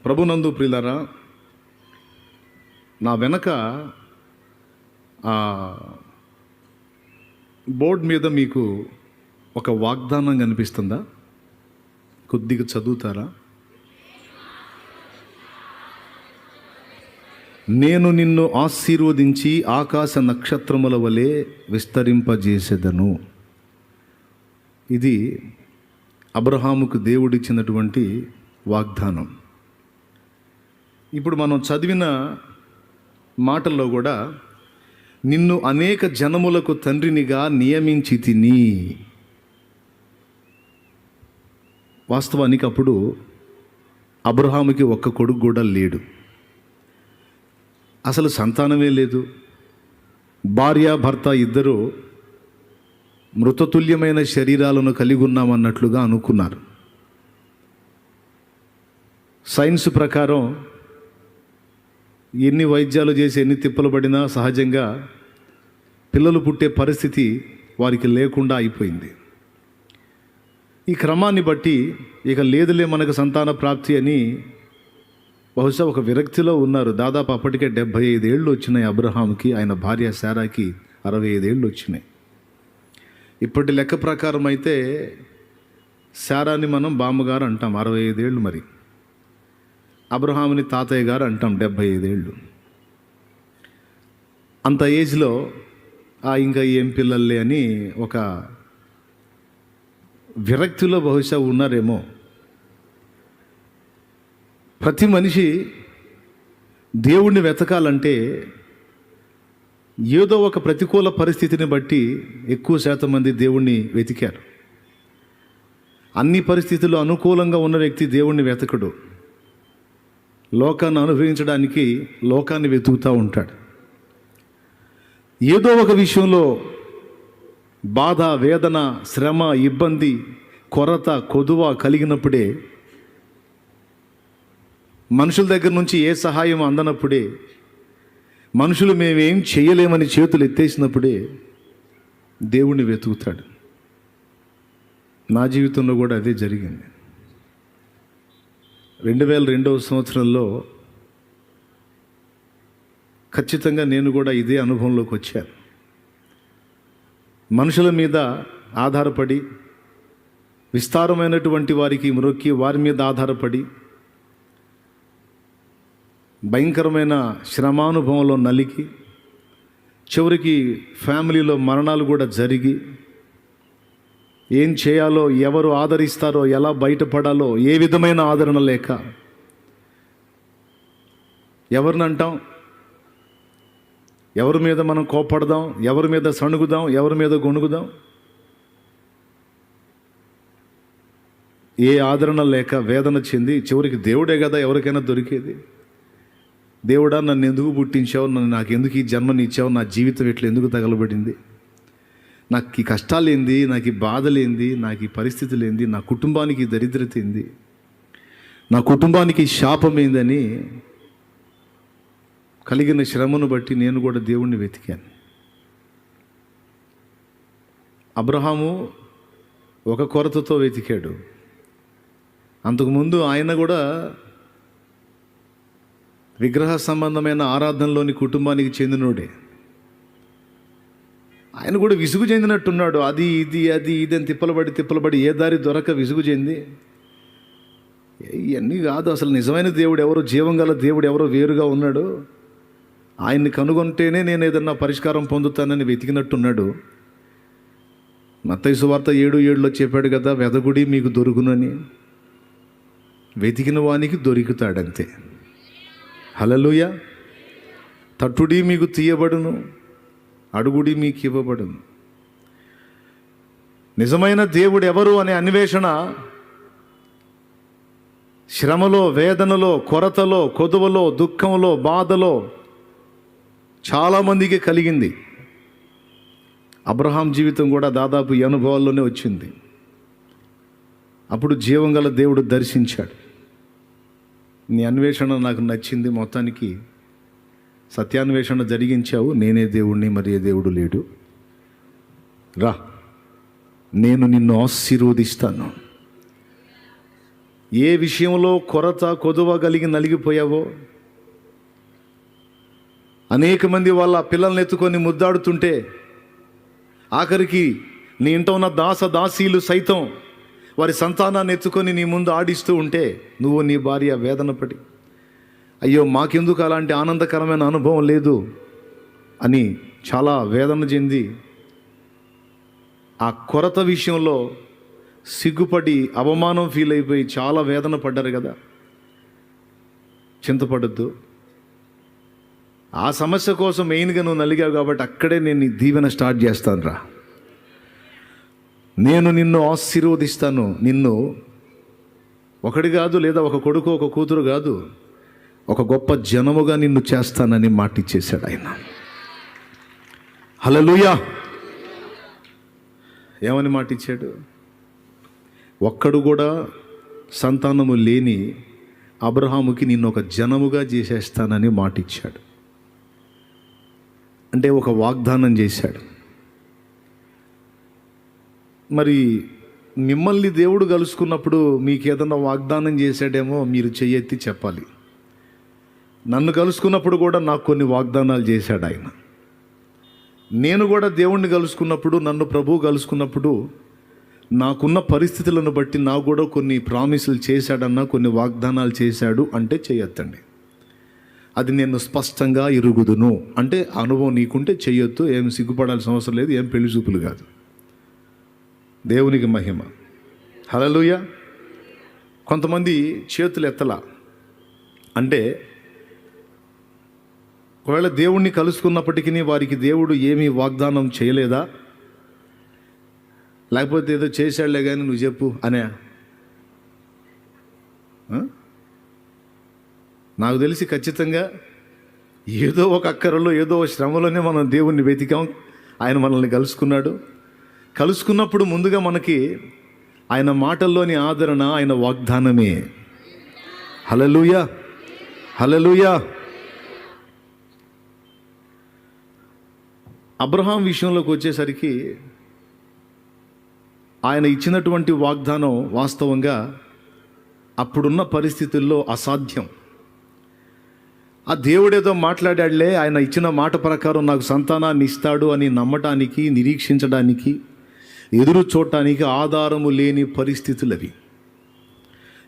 ప్రభునందు ప్రియులారా, నా వెనక బోర్డు మీద మీకు ఒక వాగ్దానం కనిపిస్తుందా? కొద్దిగా చదువుతారా? నేను నిన్ను ఆశీర్వదించి ఆకాశ నక్షత్రముల వలె విస్తరింపజేసేదను. ఇది అబ్రహాముకు దేవుడిచ్చినటువంటి వాగ్దానం. ఇప్పుడు మనం చదివిన మాటల్లో కూడా నిన్ను అనేక జనములకు తండ్రినిగా నియమించి తిని. వాస్తవానికి అప్పుడు అబ్రహాముకి ఒక్క కొడుకు కూడా లేడు, అసలు సంతానమే లేదు. భార్య భర్త ఇద్దరు మృతతుల్యమైన శరీరాలను కలిగి ఉన్నామన్నట్లుగా అనుకున్నారు. సైన్స్ ప్రకారం ఎన్ని వైద్యాలు చేసి ఎన్ని తిప్పలు పడినా సహజంగా పిల్లలు పుట్టే పరిస్థితి వారికి లేకుండా అయిపోయింది. ఈ క్రమాన్ని బట్టి ఇక లేదులే మనకు సంతాన ప్రాప్తి అని బహుశా ఒక విరక్తిలో ఉన్నారు. దాదాపు అప్పటికే 75 ఏళ్ళు వచ్చినాయి అబ్రహాంకి, ఆయన భార్య శారాకి 65 ఏళ్ళు వచ్చినాయి. ఇప్పటి లెక్క ప్రకారం అయితే శారాని మనం బామ్మగారు అంటాం, 65 ఏళ్ళు. మరి అబ్రహాముని తాతయ్య గారు అంటాం, 75 ఏళ్ళు. అంత ఏజ్లో ఇంకా ఏం పిల్లలే అని ఒక విరక్తిలో బహుశా ఉన్నారేమో. ప్రతి మనిషి దేవుణ్ణి వెతకాలంటే ఏదో ఒక ప్రతికూల పరిస్థితిని బట్టి ఎక్కువ శాతం మంది దేవుణ్ణి వెతికారు. అన్ని పరిస్థితుల్లో అనుకూలంగా ఉన్న వ్యక్తి దేవుణ్ణి వెతకడు, లోకాన్ని అనుభవించడానికి లోకాన్ని వెతుకుతూ ఉంటాడు. ఏదో ఒక విషయంలో బాధ, వేదన, శ్రమ, ఇబ్బంది, కొరత, కొదువ కలిగినప్పుడే, మనుషుల దగ్గర నుంచి ఏ సహాయం అందనప్పుడే, మనుషులు మేమేం చేయలేమని చేతులు ఎత్తేసినప్పుడే దేవుణ్ణి వెతుకుతాడు. నా జీవితంలో కూడా అదే జరిగింది. 2002వ సంవత్సరంలో ఖచ్చితంగా నేను కూడా ఇదే అనుభవంలోకి వచ్చాను. మనుషుల మీద ఆధారపడి, విస్తారమైనటువంటి వారికి మ్రొక్కి వారి మీద ఆధారపడి భయంకరమైన శ్రమానుభవంలో నలిగి చివరికి ఫ్యామిలీలో మరణాలు కూడా జరిగి ఏం చేయాలో, ఎవరు ఆదరిస్తారో, ఎలా బయటపడాలో ఏ విధమైన ఆదరణ లేక ఎవరిని అంటాం, ఎవరి మీద మనం కోపడదాం, ఎవరి మీద సణుగుదాం, ఎవరి మీద గొణుగుదాం, ఏ ఆదరణ లేక వేదన చెంది చివరికి దేవుడే కదా ఎవరికైనా దొరికేది. దేవుడా, నన్ను ఎందుకు పుట్టించావు, నాకు ఎందుకు ఈ జన్మనిచ్చావు, నా జీవితం ఇట్లా ఎందుకు తగలబడింది, నాకు ఈ కష్టాలేంది, నాకు ఈ బాధలేంది, నాకు ఈ పరిస్థితులేంది, నా కుటుంబానికి దరిద్రత ఏంది, నా కుటుంబానికి శాపం ఏందని కలిగిన శ్రమను బట్టి నేను కూడా దేవుణ్ణి వెతికాను. అబ్రహాము ఒక కొరతతో వెతికాడు. అంతకుముందు ఆయన కూడా విగ్రహ సంబంధమైన ఆరాధనలోని కుటుంబానికి చెందినోడే. ఆయన కూడా విసుగు చెందినట్టున్నాడు. అది ఇది అని తిప్పలబడి ఏ దారి దొరక విసుగు చెంది, ఇవన్నీ కాదు, అసలు నిజమైన దేవుడు ఎవరో, జీవం గల దేవుడు ఎవరో వేరుగా ఉన్నాడు, ఆయన్ని కనుగొంటేనే నేను ఏదన్నా పరిష్కారం పొందుతానని వెతికినట్టున్నాడు. మత్తయి సువార్త 7:7లో చెప్పాడు కదా, వెదకుడి మీకు దొరుకునని. వెతికిన వానికి దొరుకుతాడంతే. హల్లెలూయా. తట్టుడి మీకు తీయబడును, అడుగుడి మీకు ఇవ్వబడును. నిజమైన దేవుడు ఎవరు అనే అన్వేషణ శ్రమలో, వేదనలో, కొరతలో, కొదువలో, దుఃఖంలో, బాధలో చాలామందికి కలిగింది. అబ్రహాం జీవితం కూడా దాదాపు ఈ అనుభవాల్లోనే వచ్చింది. అప్పుడు జీవం గల దేవుడు దర్శించాడు. నీ అన్వేషణ నాకు నచ్చింది, మొత్తానికి సత్యాన్వేషణ జరిగించావు, నేనే దేవుణ్ణి, మరి ఏ దేవుడు లేడు, రా, నేను నిన్ను ఆశీర్వదిస్తాను. ఏ విషయంలో కొరత కొదువ కలిగి నలిగిపోయావో, అనేక మంది వాళ్ళ పిల్లల్ని ఎత్తుకొని ముద్దాడుతుంటే, ఆఖరికి నీ ఇంట ఉన్న దాసీలు సైతం వారి సంతానాన్ని ఎత్తుకొని నీ ముందు ఆడిస్తూ ఉంటే, నువ్వు నీ భార్య వేదన పడి, అయ్యో మాకెందుకు అలాంటి ఆనందకరమైన అనుభవం లేదు అని చాలా వేదన చెంది, ఆ కొరత విషయంలో సిగ్గుపడి అవమానం ఫీల్ అయిపోయి చాలా వేదన పడ్డారు కదా. చింతపడద్దు. ఆ సమస్య కోసం మెయిన్గా నువ్వు నలిగావు కాబట్టి అక్కడే నేను నీ దీవెన స్టార్ట్ చేస్తాను రా. నేను నిన్ను ఆశీర్వదిస్తాను. నిన్ను ఒకటి కాదు, లేదా ఒక కొడుకు ఒక కూతురు కాదు, ఒక గొప్ప జనముగా నిన్ను చేస్తానని మాట ఇచ్చేశాడు ఆయన. హల్లెలూయా. ఏమని మాట ఇచ్చాడు? ఒక్కడు కూడా సంతానము లేని అబ్రహాముకి నిన్ను ఒక జనముగా చేసేస్తానని మాట ఇచ్చాడు. అంటే ఒక వాగ్దానం చేశాడు. మరి మిమ్మల్ని దేవుడు కలుసుకున్నప్పుడు మీకు ఏదన్నా వాగ్దానం చేశాడేమో మీరు చెయ్యెత్తి చెప్పాలి. నన్ను కలుసుకున్నప్పుడు కూడా నాకు కొన్ని వాగ్దానాలు చేశాడు ఆయన. నేను కూడా దేవుణ్ణి కలుసుకున్నప్పుడు, నన్ను ప్రభువు కలుసుకున్నప్పుడు నాకున్న పరిస్థితులను బట్టి నాకు కూడా కొన్ని ప్రామిసులు చేశాడన్నా, కొన్ని వాగ్దానాలు చేశాడు అంటే చేయొద్దండి. అది నేను స్పష్టంగా ఎరుగుదును అంటే అనుభవం నీకుంటే చెయ్యొద్దు. ఏం సిగ్గుపడాల్సిన అవసరం లేదు. ఏం పెళ్లి చూపులు కాదు. దేవునికి మహిమ. హల్లెలూయా. కొంతమంది చేతులు ఎత్తలా అంటే, ఒకవేళ దేవుణ్ణి కలుసుకున్నప్పటికీ వారికి దేవుడు ఏమీ వాగ్దానం చేయలేదా, లేకపోతే ఏదో చేశాడులే కానీ నువ్వు చెప్పు అనే. నాకు తెలిసి ఖచ్చితంగా ఏదో ఒక అక్కరలో, ఏదో ఒక శ్రమలోనే మనం దేవుణ్ణి వెతికాం. ఆయన మనల్ని కలుసుకున్నాడు. కలుసుకున్నప్పుడు ముందుగా మనకి ఆయన మాటల్లోని ఆదరణ, ఆయన వాగ్దానమే. హల్లెలూయా, హల్లెలూయా. అబ్రహాం విషయంలోకి వచ్చేసరికి ఆయన ఇచ్చినటువంటి వాగ్దానం వాస్తవంగా అప్పుడున్న పరిస్థితుల్లో అసాధ్యం. ఆ దేవుడేదో మాట్లాడాడులే, ఆయన ఇచ్చిన మాట ప్రకారం నాకు సంతానాన్ని ఇస్తాడు అని నమ్మటానికి, నిరీక్షించడానికి, ఎదురు చూడటానికి ఆధారము లేని పరిస్థితులు అవి.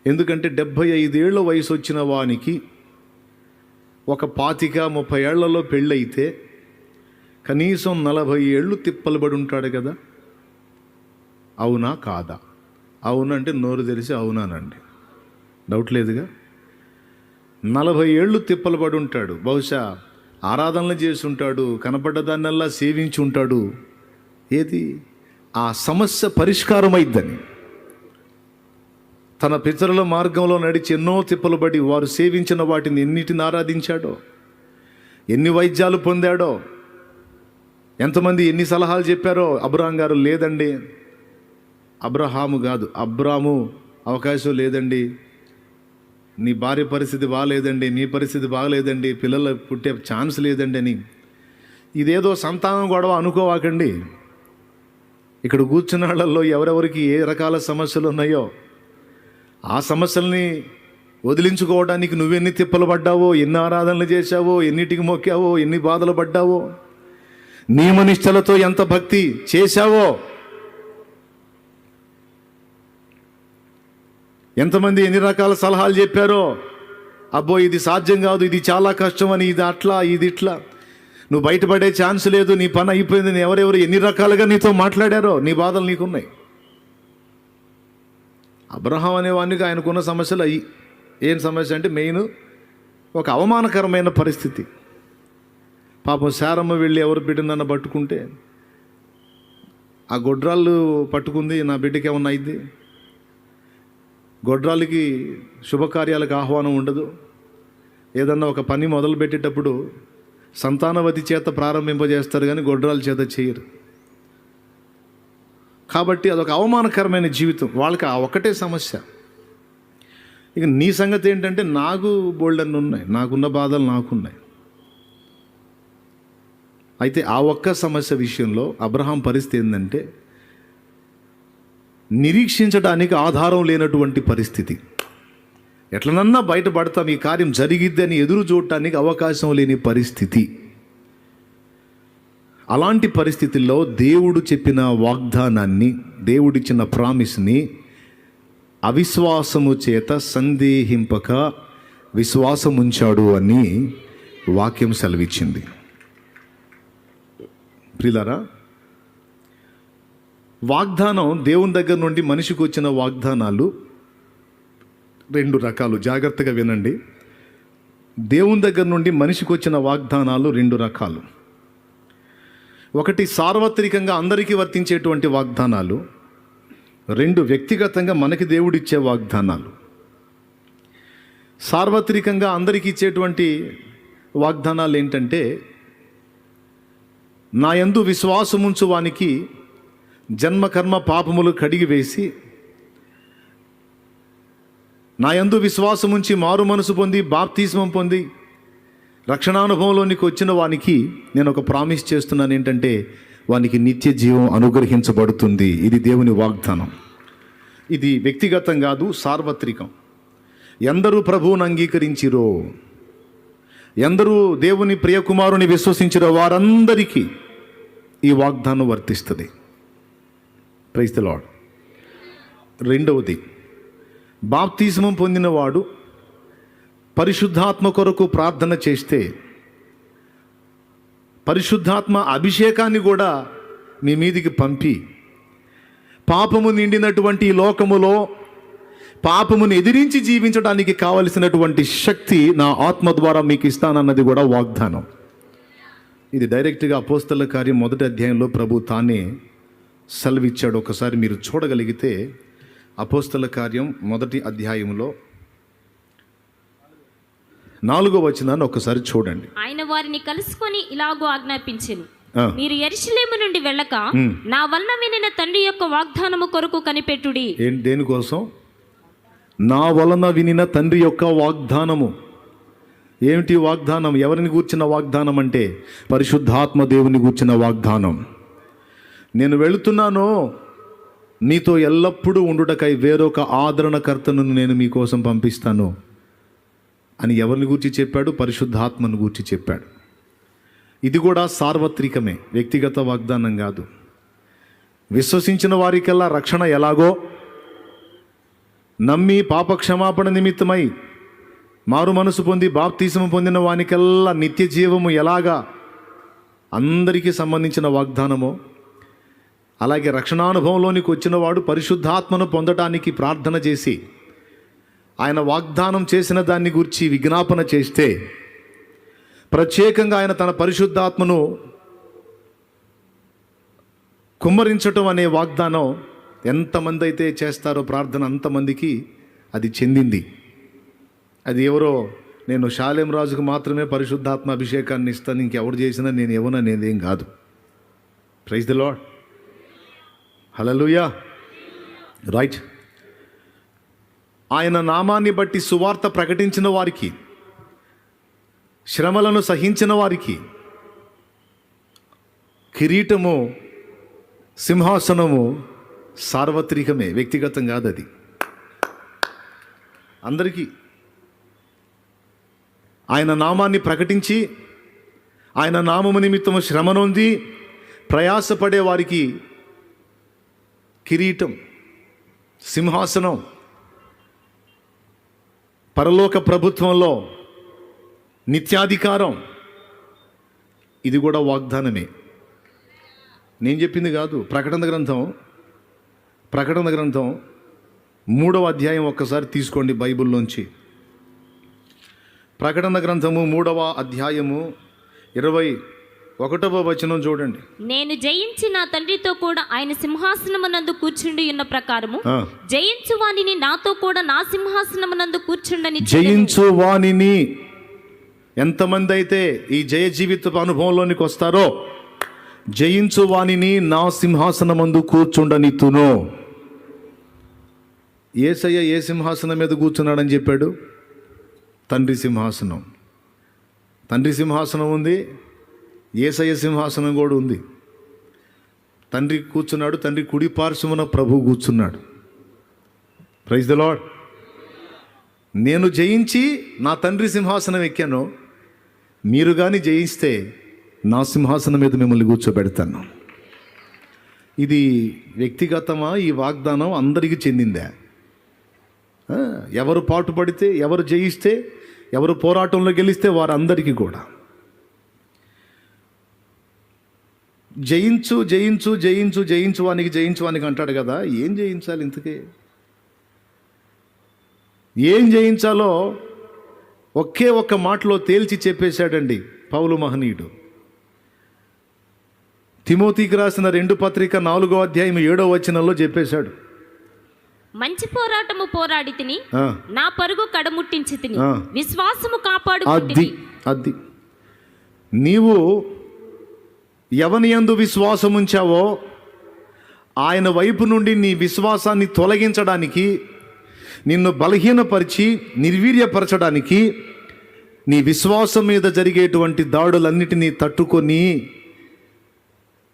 ఎందుకంటే 75 ఏళ్ల వయసు వచ్చిన వానికి ఒక 25-30 ఏళ్లలో పెళ్ళైతే కనీసం 40 ఏళ్ళు తిప్పలు పడి ఉంటాడు కదా. అవునా కాదా? అవునంటే నోరు తెరిచి అవునానండి, డౌట్ లేదుగా. 40 ఏళ్ళు తిప్పలు పడి ఉంటాడు. బహుశా ఆరాధనలు చేసి ఉంటాడు, కనపడ్డదాన్నల్లా సేవించి ఉంటాడు. ఏది? ఆ సమస్య పరిష్కారం అయిద్దని. తన పితరుల మార్గంలో నడిచి ఎన్నో తిప్పలు పడి వారు సేవించిన వాటిని ఎన్నిటిని ఆరాధించాడో, ఎన్ని వైద్యాలు పొందాడో, ఎంతమంది ఎన్ని సలహాలు చెప్పారో. అబ్రహాం గారు లేదండి, అబ్రహాము కాదు, అబ్రాము అవకాశం లేదండి, నీ భార్య పరిస్థితి బాగలేదండి, నీ పరిస్థితి బాగలేదండి, పిల్లలు పుట్టే ఛాన్స్ లేదండి అని. ఇదేదో సంతానం గొడవ అనుకోవాకండి. ఇక్కడ కూర్చున్న వాళ్ళల్లో ఎవరెవరికి ఏ రకాల సమస్యలు ఉన్నాయో ఆ సమస్యల్ని వదిలించుకోవడానికి నువ్వెన్ని తిప్పలు పడ్డావో, ఎన్ని ఆరాధనలు చేశావో, ఎన్నిటికి మొక్కావో, ఎన్ని బాధలు పడ్డావో, నియమనిష్టలతో ఎంత భక్తి చేశావో, ఎంతమంది ఎన్ని రకాల సలహాలు చెప్పారో. అబ్బో ఇది సాధ్యం కాదు, ఇది చాలా కష్టం అని, ఇది అట్లా, ఇది ఇట్లా, నువ్వు బయటపడే ఛాన్స్ లేదు, నీ పని అయిపోయింది, ఎవరెవరు ఎన్ని రకాలుగా నీతో మాట్లాడారో. నీ బాధలు నీకున్నాయి. అబ్రహాం అనేవానికి ఆయనకున్న సమస్యలు అయ్యి. ఏం సమస్య అంటే మెయిన్ ఒక అవమానకరమైన పరిస్థితి. పాపం శారమ్మ వెళ్ళి ఎవరు బిడ్డనన్న పట్టుకుంటే, ఆ గొడ్రాళ్ళు పట్టుకుంది, నా బిడ్డకి ఏమన్నా అయింది. గొడ్రాలకి శుభకార్యాలకు ఆహ్వానం ఉండదు. ఏదన్నా ఒక పని మొదలు పెట్టేటప్పుడు సంతానవతి చేత ప్రారంభింపజేస్తారు కానీ గొడ్రాల చేత చేయరు. కాబట్టి అదొక అవమానకరమైన జీవితం వాళ్ళకి. ఆ ఒక్కటే సమస్య. ఇక నీ సంగతి ఏంటంటే, నాకు బోల్డన్ని ఉన్నాయి, నాకున్న బాధలు నాకున్నాయి. అయితే ఆ ఒక్క సమస్య విషయంలో అబ్రహాం పరిస్థితి ఏంటంటే, నిరీక్షించడానికి ఆధారం లేనటువంటి పరిస్థితి. ఎట్లనన్నా బయటపడతాం, ఈ కార్యం జరిగిద్దని ఎదురు చూడటానికి అవకాశం లేని పరిస్థితి. అలాంటి పరిస్థితుల్లో దేవుడు చెప్పిన వాగ్దానాన్ని, దేవుడిచ్చిన ప్రామిస్ని అవిశ్వాసము చేత సందేహింపక విశ్వాసం ఉంచాడు అని వాక్యం సెలవిచ్చింది. ప్రియులారా, వాగ్దానం దేవుని దగ్గర నుండి మనిషికి వచ్చిన వాగ్దానాలు 2 రకాలు. జాగ్రత్తగా వినండి. దేవుని దగ్గర నుండి మనిషికి వచ్చిన వాగ్దానాలు 2 రకాలు. ఒకటి సార్వత్రికంగా అందరికీ వర్తించేటువంటి వాగ్దానాలు, 2 వ్యక్తిగతంగా మనకి దేవుడిచ్చే వాగ్దానాలు. సార్వత్రికంగా అందరికీ ఇచ్చేటువంటి వాగ్దానాలు ఏంటంటే, నా యందు విశ్వాసముంచు వానికి జన్మకర్మ పాపములు కడిగివేసి, నా యందు విశ్వాసముంచి మారు మనసు పొంది బాప్తిస్మం పొంది రక్షణానుభవంలోనికి వచ్చిన వానికి నేను ఒక ప్రామిస్ చేస్తున్నాను. ఏంటంటే, వానికి నిత్య జీవం అనుగ్రహించబడుతుంది. ఇది దేవుని వాగ్దానం. ఇది వ్యక్తిగతం కాదు, సార్వత్రికం. ఎందరూ ప్రభువును అంగీకరించిరో, ఎందరూ దేవుని ప్రియకుమారుని విశ్వసించిరో వారందరికీ ఈ వాగ్దానం వర్తిస్తుంది. Praise the Lord. రెండవది, బాప్తిస్మం పొందినవాడు పరిశుద్ధాత్మ కొరకు ప్రార్థన చేస్తే పరిశుద్ధాత్మ అభిషేకాన్ని కూడా మీ మీదికి పంపి, పాపము నిండినటువంటి ఈ లోకములో పాపమును ఎదిరించి జీవించడానికి కావలసినటువంటి శక్తి నా ఆత్మ ద్వారా మీకు ఇస్తానన్నది కూడా వాగ్దానం. ఇది డైరెక్ట్గా అపోస్తల కార్యం 1వ అధ్యాయంలో ప్రభు తానే సెలవిచ్చాడు. ఒకసారి మీరు చూడగలిగితే అపోస్తల కార్యం 1వ అధ్యాయంలో 4వ వచనాన్ని ఒకసారి చూడండి. ఆయన వారిని కలుసుకొని ఇలాగూ ఆజ్ఞాపించెను, మీరు యెరూషలేము నుండి వెళ్ళక నా వలన వినిన తండ్రి యొక్క వాగ్దానము కొరకు కనిపెట్టుడి. దేనికోసం? నా వలన వినిన తండ్రి యొక్క వాగ్దానము. ఏమిటి వాగ్దానం? ఎవరిని గూర్చిన వాగ్దానం అంటే పరిశుద్ధాత్మ దేవుని గూర్చిన వాగ్దానం. నేను వెళుతున్నాను, నీతో ఎల్లప్పుడూ ఉండుటకై వేరొక ఆదరణకర్తను నేను మీకోసం పంపిస్తాను అని ఎవరిని గూర్చి చెప్పాడు? పరిశుద్ధాత్మను గూర్చి చెప్పాడు. ఇది కూడా సార్వత్రికమే, వ్యక్తిగత వాగ్దానం కాదు. విశ్వసించిన వారికల్లా రక్షణ ఎలాగో, నమ్మి పాపక్షమాపణ నిమిత్తమై మారు మనసు పొంది బాప్తిస్మం పొందిన వానికల్లా నిత్య జీవము ఎలాగా అందరికీ సంబంధించిన వాగ్దానమో, అలాగే రక్షణానుభవంలోనికి వచ్చిన వాడు పరిశుద్ధాత్మను పొందటానికి ప్రార్థన చేసి ఆయన వాగ్దానం చేసిన దాన్ని గురించి విజ్ఞాపన చేస్తే, ప్రత్యేకంగా ఆయన తన పరిశుద్ధాత్మను కుమ్మరించటం అనే వాగ్దానం ఎంతమంది అయితే చేస్తారో ప్రార్థన అంతమందికి అది చెందింది. అది ఎవరో నేను షాలేం రాజుకు మాత్రమే పరిశుద్ధాత్మ అభిషేకాన్ని ఇస్తాను, ఇంకెవరు చేసినా నేను ఇవ్వననేదేం కాదు. Praise the Lord. Hallelujah. Right. ఆయన నామాన్ని బట్టి సువార్త ప్రకటించిన వారికి, శ్రమలను సహించిన వారికి కిరీటము, సింహాసనము సార్వత్రికమే, వ్యక్తిగతం కాదు. అది అందరికీ. ఆయన నామాన్ని ప్రకటించి ఆయన నామము నిమిత్తము శ్రమ నొంది ప్రయాసపడే వారికి కిరీటం, సింహాసనం, పరలోక ప్రభుత్వంలో నిత్యాధికారం, ఇది కూడా వాగ్దానమే. నేను చెప్పింది కాదు. ప్రకటన గ్రంథం 3వ అధ్యాయం ఒక్కసారి తీసుకోండి బైబిల్లోంచి. ప్రకటన గ్రంథము 3వ అధ్యాయము 21వ వచనం చూడండి. నేను జయించి నా తండ్రితో కూడా ఆయన సింహాసనమునందు కూర్చుండి ఉన్న ప్రకారము జయించు వానిని నాతో కూడా నా సింహాసనమునందు కూర్చుండని. జయించు వానిని, ఎంతమంది అయితే ఈ జయ జీవిత అనుభవంలోనికి వస్తారో, జయించు వానిని నా సింహాసనమందు కూర్చుండనిత్తును. యేసయ్య ఏ సింహాసనం మీద కూర్చున్నాడని చెప్పాడు? తండ్రి సింహాసనం. తండ్రి సింహాసనం ఉంది, యేసయ్య సింహాసనం కూడా ఉంది. తండ్రి కూర్చున్నాడు, తండ్రి కుడి పార్శ్వమున ప్రభువు కూర్చున్నాడు. Praise the Lord. నేను జయించి నా తండ్రి సింహాసనం ఎక్కాను, మీరు కానీ జయిస్తే నా సింహాసనం మీద మిమ్మల్ని కూర్చోబెడతాను. ఇది వ్యక్తిగతమా? ఈ వాగ్దానం అందరికీ చెందిందా? ఎవరు పాటుపడితే, ఎవరు జయిస్తే, ఎవరు పోరాటంలో గెలిస్తే వారందరికీ కూడా. జయించు జయించు జయించు జయించువానికి అంటాడు కదా. ఏం జయించాలి ఇంతకీ? ఏం జయించాలో ఒకే ఒక్క మాటలో తేల్చి చెప్పేశాడండి పౌలు మహనీయుడు. తిమోతికి రాసిన 2 పత్రిక 4వ అధ్యాయం 7వ వచనంలో చెప్పేశాడు. మంచి పోరాటము పోరాడి తిని, నా పరుగు కడముట్టించి తిని, విశ్వాసము కాపాడు. అది నీవు ఎవని యందు విశ్వాసం ఉంచావో ఆయన వైపు నుండి నీ విశ్వాసాన్ని తొలగించడానికి, నిన్ను బలహీనపరిచి నిర్వీర్యపరచడానికి, నీ విశ్వాసం మీద జరిగేటువంటి దాడులన్నిటినీ తట్టుకొని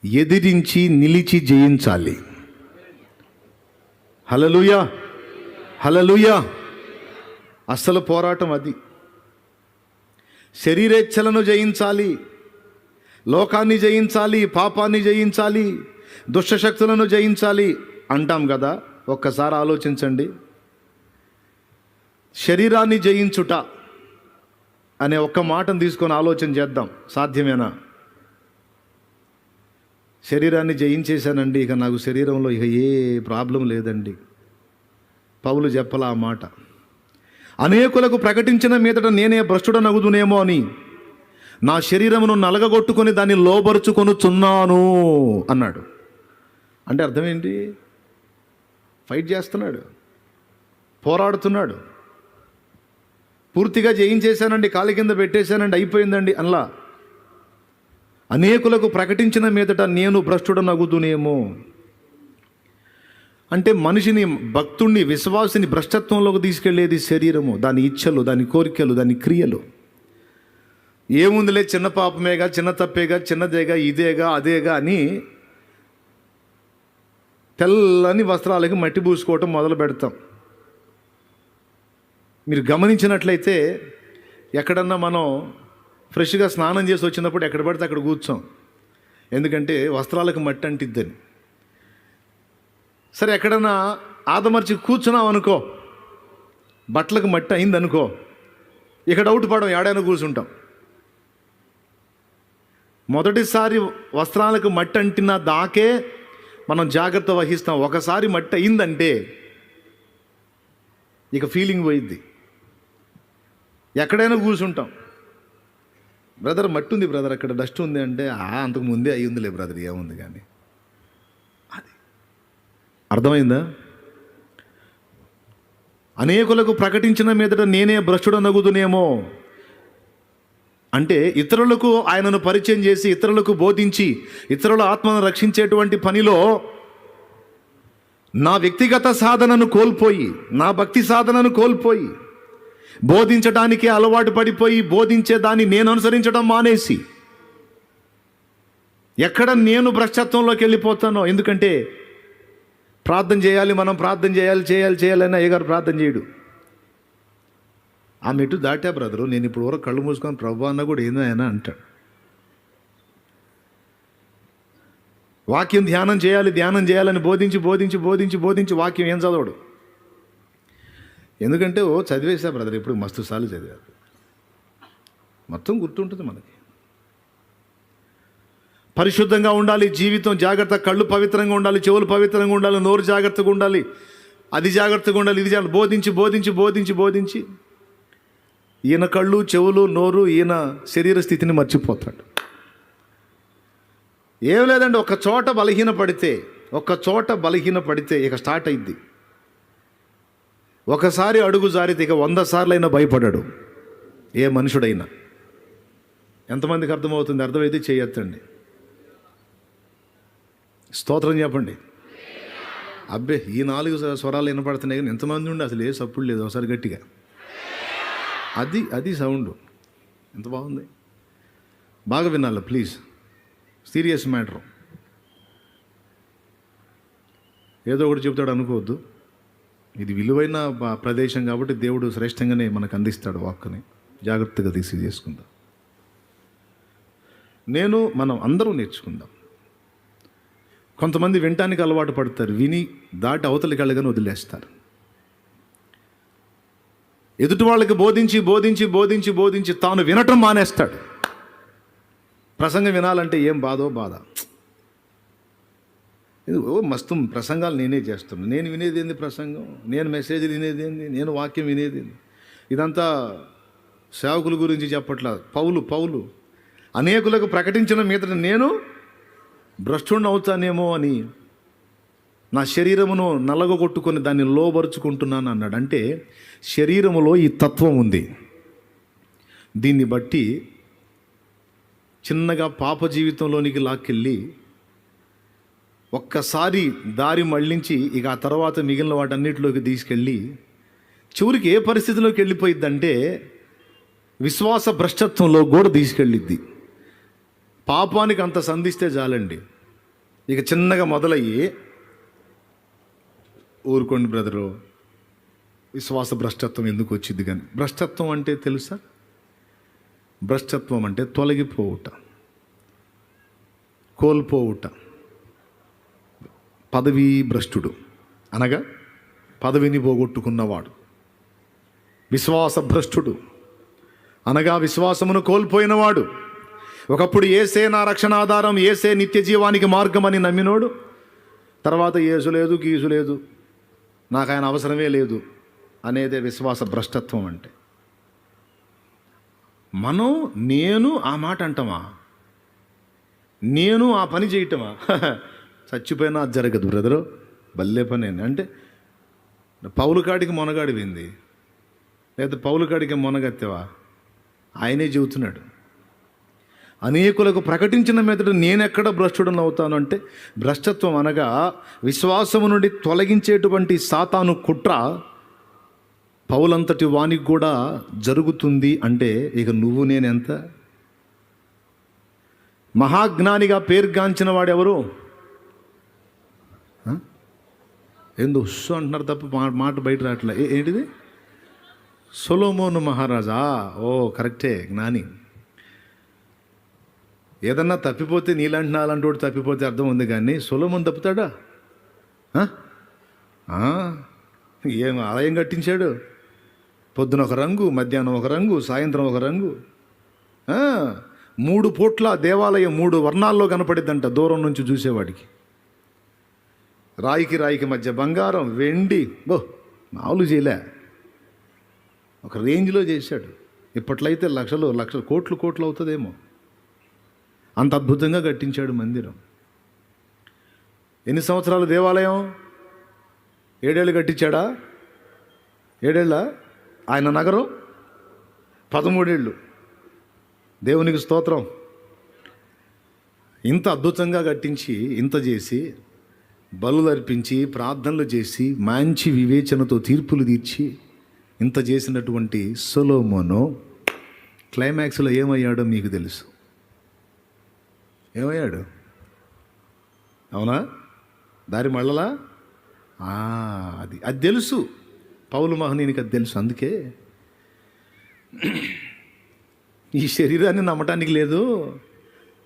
ఎదిరించి నిలిచి జయించాలి. హల్లెలూయా, హల్లెలూయా. అసలు పోరాటం అది. శరీరేచ్ఛలను జయించాలి, లోకాన్ని జయించాలి, పాపాన్ని జయించాలి, దుష్టశక్తులను జయించాలి అంటాం కదా. ఒక్కసారి ఆలోచించండి. శరీరాన్ని జయించుట అనే ఒక్క మాటను తీసుకొని ఆలోచన చేద్దాం. సాధ్యమేనా? శరీరాన్ని జయించేశానండి, ఇక నాకు శరీరంలో ఇక ఏ ప్రాబ్లం లేదండి. పౌలు చెప్పలా ఆ మాట. అనేకులకు ప్రకటించిన మీదట నేనే భ్రష్టుడనగుదునేమో అని నా శరీరమును నలగగొట్టుకొని దాన్ని లోబరుచుకొనుచున్నాను అన్నాడు. అంటే అర్థం ఏంటి? ఫైట్ చేస్తున్నాడు, పోరాడుతున్నాడు. పూర్తిగా జయించేశానండి, కాలి కింద పెట్టేశానండి, అయిపోయిందండి అన్లా. అనేకులకు ప్రకటించిన మీదట నేను భ్రష్టుడనగుదునేమో అంటే మనిషిని, భక్తుణ్ణి, విశ్వాసిని భ్రష్టత్వంలోకి తీసుకెళ్లేది శరీరము, దాని ఇచ్ఛలు, దాని కోరికలు, దాని క్రియలు. ఏముందిలే, చిన్న పాపమేగా, చిన్న తప్పేగా, చిన్నదేగా, ఇదేగా, అదేగా అని తెల్లని వస్త్రాలకి మట్టి పూసుకోవటం మొదలు పెడతాం. మీరు గమనించినట్లయితే ఎక్కడన్నా మనం ఫ్రెష్గా స్నానం చేసి వచ్చినప్పుడు ఎక్కడ పడితే అక్కడ కూర్చోం. ఎందుకంటే వస్త్రాలకు మట్టి అంటిద్దని. సరే, ఎక్కడన్నా ఆదమర్చి కూర్చున్నాం అనుకో, బట్టలకు మట్టి అయింది అనుకో, ఇక డౌట్ పడం, ఏడైనా కూర్చుంటాం. మొదటిసారి వస్త్రాలకు మట్టి అంటిన దాకే మనం జాగ్రత్త వహిస్తాం. ఒకసారి మట్టి అయిందంటే ఇక ఫీలింగ్ పోయిద్ది, ఎక్కడైనా కూర్చుంటాం. బ్రదర్ మట్టి ఉంది బ్రదర్, అక్కడ డస్ట్ ఉంది అంటే అంతకు ముందే అయ్యిందిలే బ్రదర్, ఏముంది కానీ. అది అర్థమైందా? అనేకులకు ప్రకటించిన మీదట నేనే భ్రష్టుడనగుదునేమో అంటే ఇతరులకు ఆయనను పరిచయం చేసి, ఇతరులకు బోధించి, ఇతరుల ఆత్మను రక్షించేటువంటి పనిలో నా వ్యక్తిగత సాధనను కోల్పోయి, నా భక్తి సాధనను కోల్పోయి, బోధించడానికి అలవాటు పడిపోయి, బోధించేదాన్ని నేను అనుసరించడం మానేసి ఎక్కడ నేను భ్రష్టత్వంలోకి వెళ్ళిపోతానో. ఎందుకంటే ప్రార్థన చేయాలి, మనం ప్రార్థన చేయాలని అయ్యగారు ప్రార్థన చేయడు. ఆ మెట్టు దాటా బ్రదరు, నేను ఇప్పుడు వరకు కళ్ళు మూసుకొని ప్రభు అన్న కూడా ఏందో అంటాడు. వాక్యం ధ్యానం చేయాలని బోధించి వాక్యం ఏం చదవడు. ఎందుకంటే చదివేసా బ్రదర్, ఇప్పుడు మస్తు సార్లు చదివారు, మొత్తం గుర్తుంటుంది మనకి. పరిశుద్ధంగా ఉండాలి జీవితం, జాగ్రత్త. కళ్ళు పవిత్రంగా ఉండాలి, చెవులు పవిత్రంగా ఉండాలి, నోరు జాగ్రత్తగా ఉండాలి, అది జాగ్రత్తగా ఉండాలి, ఇది జాగ్రత్త. బోధించి ఈయన కళ్ళు, చెవులు, నోరు, ఈయన శరీర స్థితిని మర్చిపోతాడు. ఏం లేదండి, ఒక చోట బలహీనపడితే ఇక స్టార్ట్ అయింది. ఒకసారి అడుగు జారితే ఇక 100 సార్లైనా భయపడాడు ఏ మనుషుడైనా. ఎంతమందికి అర్థమవుతుంది? అర్థమైతే చేయొద్దండి, స్తోత్రం చెప్పండి. అబ్బే, ఈ 4 స్వరాలు వినపడుతున్నాయి కానీ ఎంతమంది ఉండి అసలు ఏ సప్పుడు లేదు. ఒకసారి గట్టిగా అది సౌండ్ ఎంత బాగుంది. బాగా వినాలి ప్లీజ్, సీరియస్ మ్యాటర్. ఏదో ఒకటి చెప్తాడు అనుకోవద్దు. ఇది విలువైన ప్రదేశం కాబట్టి దేవుడు శ్రేష్టంగానే మనకు అందిస్తాడు వాక్కుని. జాగ్రత్తగా తీసి చేసుకుందాం. మనం అందరూ నేర్చుకుందాం. కొంతమంది వినటానికి అలవాటు పడతారు, విని దాటి అవతలికి వెళ్ళగానే వదిలేస్తారు. ఎదుటి వాళ్ళకి బోధించి బోధించి బోధించి బోధించి తాను వినటం మానేస్తాడు. ప్రసంగం వినాలంటే ఏం బాధ. మస్తు ప్రసంగాలు నేనే చేస్తున్నాను. నేను వినేది ఏంది ప్రసంగం, నేను మెసేజ్లు వినేది ఏంది, నేను వాక్యం వినేది ఏంది. ఇదంతా సేవకుల గురించి చెప్పట్లా. పౌలు అనేకులకు ప్రకటించిన మీదట నేను భ్రష్టుడిని అవుతానేమో అని నా శరీరమును నలగొట్టుకొని దాన్ని లోబరుచుకుంటున్నాను అన్నాడు. అంటే శరీరములో ఈ తత్వం ఉంది. దీన్ని బట్టి చిన్నగా పాప జీవితంలోనికి లాక్కెళ్ళి ఒక్కసారి దారి మళ్ళించి ఇక ఆ తర్వాత మిగిలిన వాటన్నిటిలోకి తీసుకెళ్ళి చివరికి ఏ పరిస్థితిలోకి వెళ్ళిపోయిద్దంటే విశ్వాస భ్రష్టత్వంలో కూడా తీసుకెళ్ళిద్ది. పాపానికి అంత సంధిస్తే చాలండి, ఇక చిన్నగా మొదలయ్యి ఊరుకోండి బ్రదరు, విశ్వాస భ్రష్టత్వం ఎందుకు వచ్చింది. కానీ భ్రష్టత్వం అంటే తెలుసా? భ్రష్టత్వం అంటే తొలగిపోవుట, కోల్పోవుట. పదవీ భ్రష్టుడు అనగా పదవిని పోగొట్టుకున్నవాడు. విశ్వాస భ్రష్టుడు అనగా విశ్వాసమును కోల్పోయినవాడు. ఒకప్పుడు ఏసే నా రక్షణ ఆధారం, ఏసే నిత్య జీవానికి మార్గం అని నమ్మినోడు తర్వాత ఏసు లేదు, గీసు లేదు, నాకు ఆయన అవసరమే లేదు అనేదే విశ్వాస భ్రష్టత్వం. అంటే నేను ఆ మాట అంటామా, నేను ఆ పని చేయటమా? చచ్చిపోయినా అది జరగదు బ్రదరు, భలే పని. అంటే పౌలు కాడికి మొనగాడిపోయింది, లేదా పౌలు కాడికి మొనగత్తెవా? ఆయనే చెబుతున్నాడు, అనేకులకు ప్రకటించిన మీదట నేనెక్కడ భ్రష్టుడని అవుతాను. అంటే భ్రష్టత్వం అనగా విశ్వాసము నుండి తొలగించేటువంటి సాతాను కుట్ర పౌలంతటి వానికి కూడా జరుగుతుంది. అంటే ఇక నువ్వు నేనెంత? మహాజ్ఞానిగా పేరుగాంచిన వాడెవరు? ఏందో ఉస్సు అంటున్నారు తప్ప మాట బయట రావట్లే. ఏంటిది? సొలొమోను మహారాజా. ఓ కరెక్టే, జ్ఞాని. ఏదన్నా తప్పిపోతే నీలాంటి నాలాంటి వాడు తప్పిపోతే అర్థం ఉంది, కానీ సొలొమోను తప్పుతాడా? ఏం ఆలయం కట్టించాడు, పొద్దున ఒక రంగు, మధ్యాహ్నం ఒక రంగు, సాయంత్రం ఒక రంగు. 3 పూట్ల దేవాలయం 3 వర్ణాల్లో కనపడిద్దంట దూరం నుంచి చూసేవాడికి. రాయికి మధ్య బంగారం, వెండి, మామూలు చేయలే, ఒక రేంజ్లో చేశాడు. ఇప్పట్లయితే లక్షలు కోట్లు అవుతుందేమో, అంత అద్భుతంగా కట్టించాడు మందిరం. ఎన్ని సంవత్సరాలు దేవాలయం? 7 ఏళ్ళు కట్టించాడా? 7 ఏళ్ళ? ఆయన నగరం 13 ఏళ్ళు. దేవునికి స్తోత్రం. ఇంత అద్భుతంగా కట్టించి, ఇంత చేసి, బలులు అర్పించి, ప్రార్థనలు చేసి, మంచి వివేచనతో తీర్పులు తీర్చి ఇంత చేసినటువంటి సొలొమోను క్లైమాక్స్లో ఏమయ్యాడో మీకు తెలుసు. ఏమయ్యాడు? అవునా? దారి మళ్ళలా అది తెలుసు. పౌలు మహనీయునికి అది తెలుసు. అందుకే ఈ శరీరాన్ని నమ్మటానికి లేదు,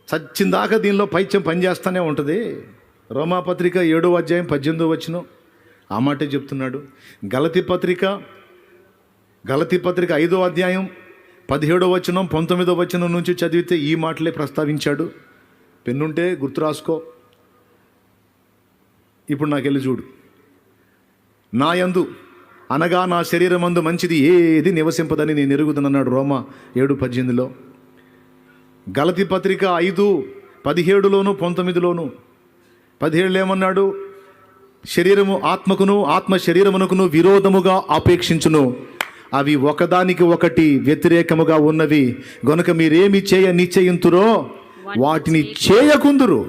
చచ్చిందాకా దీనిలో పైత్యం పనిచేస్తూనే ఉంటుంది. రోమాపత్రిక 7వ అధ్యాయం 18వ వచనం ఆ మాటే చెప్తున్నాడు. గలతీ పత్రిక 5వ అధ్యాయం 17వ వచనం 19వ వచనం నుంచి చదివితే ఈ మాటలే ప్రస్తావించాడు. పెన్నుంటే గుర్తు రాసుకో. ఇప్పుడు నాకెళ్ళి చూడు. నా యందు అనగా నా శరీరమందు మంచిది ఏది నివసింపదని నేను ఎరుగుదనన్నాడు రోమా 7:18లో. గలతీ పత్రిక 5:17లోను 19లోను 17 ఏమన్నాడు? శరీరము ఆత్మకును, ఆత్మ శరీరమునకును విరోధముగా ఆపేక్షించును, అవి ఒకదానికి ఒకటి వ్యతిరేకముగా ఉన్నవి, గనుక మీరేమి చేయ నిశ్చయింతురో వాటిని చేయకుందురు.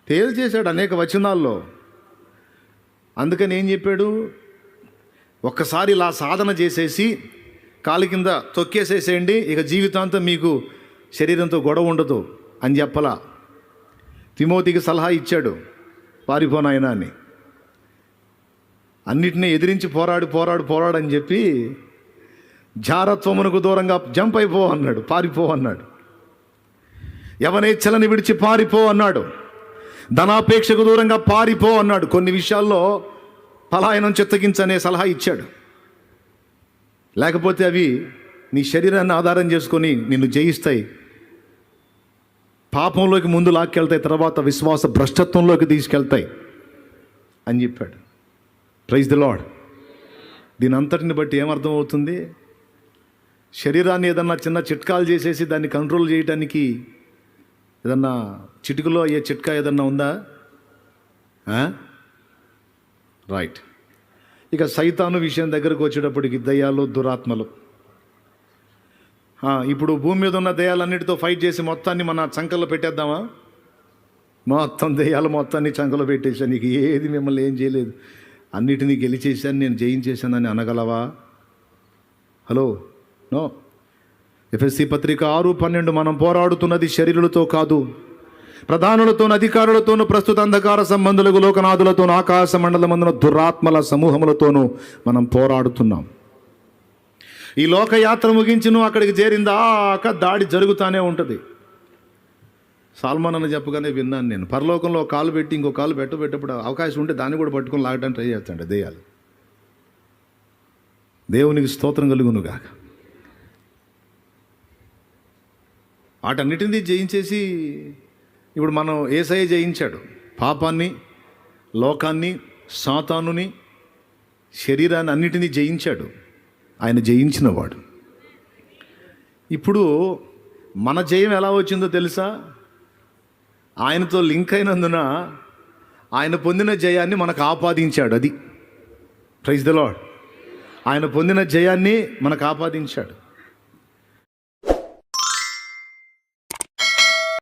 తేల్చేశాడు అనేక వచనాల్లో. అందుకని ఏం చెప్పాడు? ఒక్కసారి ఇలా సాధన చేసేసి కాలి కింద తొక్కేసేసేయండి, ఇక జీవితాంతం మీకు శరీరంతో గొడవ ఉండదు అని చెప్పలా. తిమోతికి సలహా ఇచ్చాడు, పారిపోనాయనా అని. అన్నిటినీ ఎదిరించి పోరాడు అని చెప్పి జారత్వమునకు దూరంగా జంప్ అయిపో అన్నాడు, పారిపో అన్నాడు. యవనేచ్ఛలని విడిచి పారిపో అన్నాడు. ధనాపేక్షకు దూరంగా పారిపో అన్నాడు. కొన్ని విషయాల్లో పలాయనం చిత్తగించనే సలహా ఇచ్చాడు. లేకపోతే అవి నీ శరీరాన్ని ఆధారం చేసుకొని నిన్ను జయిస్తాయి, పాపంలోకి ముందు లాక్కెళ్తాయి, తర్వాత విశ్వాస భ్రష్టత్వంలోకి తీసుకెళ్తాయి అని చెప్పాడు. Praise the Lord. దీని అంతటిని బట్టి ఏమర్థం అవుతుంది? శరీరాన్ని ఏదన్నా చిన్న చిట్కాలు చేసేసి దాన్ని కంట్రోల్ చేయడానికి ఏదన్నా చిటికలో అయ్యే చిట్కా ఏదన్నా ఉందా? రైట్. ఇక సైతాను విషయం దగ్గరకు వచ్చేటప్పటికి దయ్యాలు, దురాత్మలు. ఇప్పుడు భూమి మీద ఉన్న దయ్యాలన్నిటితో ఫైట్ చేసి మొత్తాన్ని మన చంకల్లో పెట్టేద్దామా? మొత్తం దయ్యాలు మొత్తాన్ని చంకలో పెట్టేశాను, నీకు ఏది మిమ్మల్ని ఏం చేయలేదు, అన్నిటినీ గెలిచేశాను, నేను జయించేశానని అనగలవా? Hello, no. ఎఫెసీ పత్రిక 6:12 మనం పోరాడుతున్నది శరీరులతో కాదు, ప్రధానులతోనూ అధికారులతోనూ ప్రస్తుత అంధకార సంబంధులకు లోకనాథులతోనూ ఆకాశ మండలమందున దురాత్మల సమూహములతోనూ మనం పోరాడుతున్నాం. ఈ లోకయాత్ర ముగించి నువ్వు అక్కడికి చేరిందాక దాడి జరుగుతూనే ఉంటుంది. సాల్మాన్ అని చెప్పగానే విన్నాను నేను, పరలోకంలో ఒక కాలు పెట్టి ఇంకో కాలు పెట్టేటప్పుడు అవకాశం ఉంటే దాన్ని కూడా పట్టుకొని లాగడానికి ట్రై చేస్తాడు దెయ్యాలు. దేవునికి స్తోత్రం కలుగునుగాక. వాటన్నిటినీ జయించేసి ఇప్పుడు మనం యేసయ్య జయించాడు. పాపాన్ని, లోకాన్ని, సాతానుని, శరీరాన్ని అన్నిటినీ జయించాడు. ఆయన జయించినవాడు. ఇప్పుడు మన జయం ఎలా వచ్చిందో తెలుసా? ఆయనతో లింక్ అయినందున ఆయన పొందిన జయాన్ని మనకు ఆపాదించాడు. అది ప్రైజ్ ది లార్డ్. ఆయన పొందిన జయాన్ని మనకు ఆపాదించాడు.